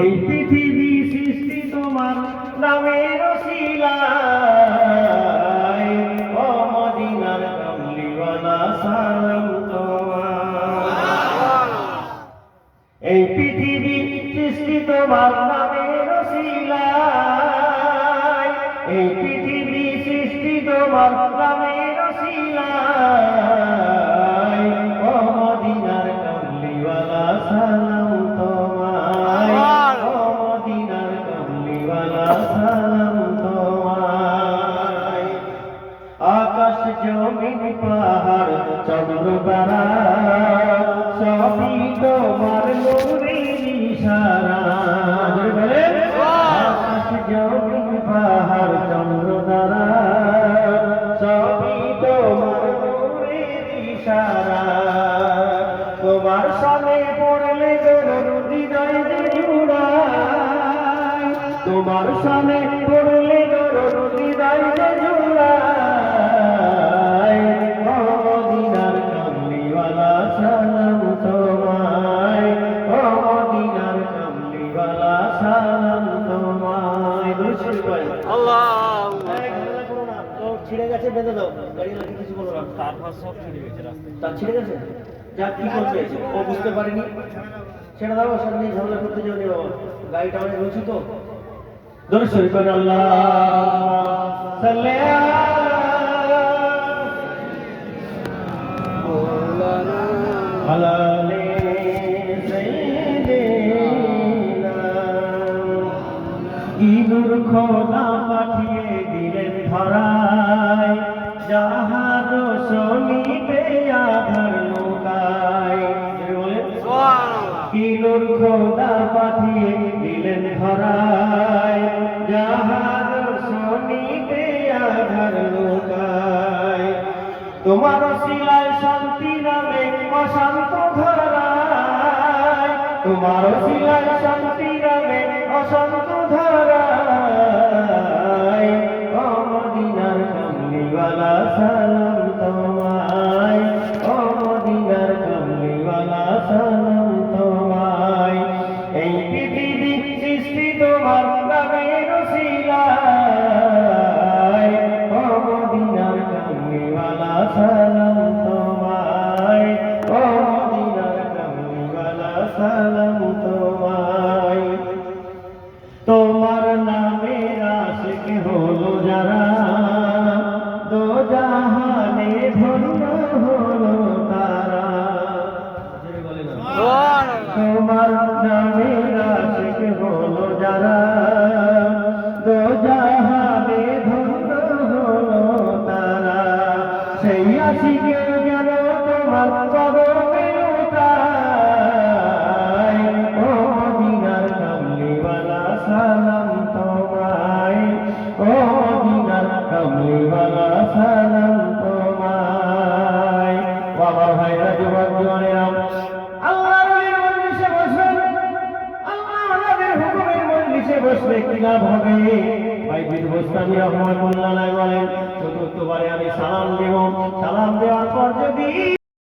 এই পৃথিবী সৃষ্টি তোমার নামের ওসিলায়, ও মদিনার কামলিওয়ালা সালাম তোমার। এই পৃথিবী সৃষ্টি তোমার নামের ওসিলায়, এই পৃথিবী সৃষ্টি তোমার নামের ওসিলায়, ও মদিনার কামলিওয়ালা সালাম তোমায়, ও মদিনার কামলিওয়ালা সালাম তোমায়। আকাশ জমিন পাহাড় চন্দ্র তারা সবই তোমার নূরের ইশারা। আকাশ জমিন পাহাড় চন্দ্র তারা সবই তোমার নূরের ইশারা। তোমার সামনে পড়লে দরুদ হৃদয় জুড়ায়, তোমার সামনে পড়লে দরুদ হৃদয় জুড়ায়, ও মদিনার কামলিওয়ালা সালাম তোমায়, ও মদিনার কামলিওয়ালা সালাম তোমায়। আল্লাহ ছিঁড়ে গেছে, বেঁধে দাও, গাড়ি লাগে কিছু বলো না। তারপর সব ছিঁড়ে গেছে রাস্তায়। তার ছিঁড়ে গেছে, যা কি করবে ও বুঝতে পারেনি, ছেড়ে দাও, সব নিয়ে ঝামেলা করতে যাও নি বাবা, গাড়িটা অনেক রয়েছে তো। দরুদ শরীফ পড়ুন, আল্লাহুম্মা সাল্লি আলা আলি সাইয়্যিদিনা। কি নূর খোদা পাঠিয়ে দিলেন ধরায়, জাহাজ শোনিতে আধার নৌকায়। কি নূর খোদা পাঠিয়ে দিলেন ধরায়, জাহাজ শোনিতে আধার নৌকায়। তোমার ওসিলায় শান্তি নামে অশান্ত ধারায়, তোমার ওসিলায় শান্তি নামে অশান্ত ধারায়, ও মদিনার কামলিওয়ালা সালাম তোমায়, ও মদিনার কামলিওয়ালা সালাম তোমায়। এই পৃথিবী সৃষ্টি তোমার নামের ওসিলায়, ও মদিনার কামলিওয়ালা সালাম তোমায়, ও মদিনার কামলিওয়ালা সালাম তোমায়। তোমার নামের আশিক হলো যারা, দো জাহানে ধন্য হলো তারা। তোমার নামের আশিক হলো যারা, দো জাহানে ধন্য হলো তারা। সেই আশিকে যেন তোমার কদমে উঠায়, ও মদিনার কামলিওয়ালা সালাম তোমায়, ও মদিনার কামলিওয়ালা সালাম তোমায়। ও আমার ভাইরা, যুবক জওয়ানেরা, আল্লাহর ওলির মজলিসে বসবেন, আল্লাহর হুকুমের মজলিসে বসলে কি লাভ হবে? বাইজিদ বোস্তামি রাহমাতুল্লাহ আলাইহি বলেন, চতুর্থবারে আমি সালাম দেব, সালাম দেওয়ার পর যদি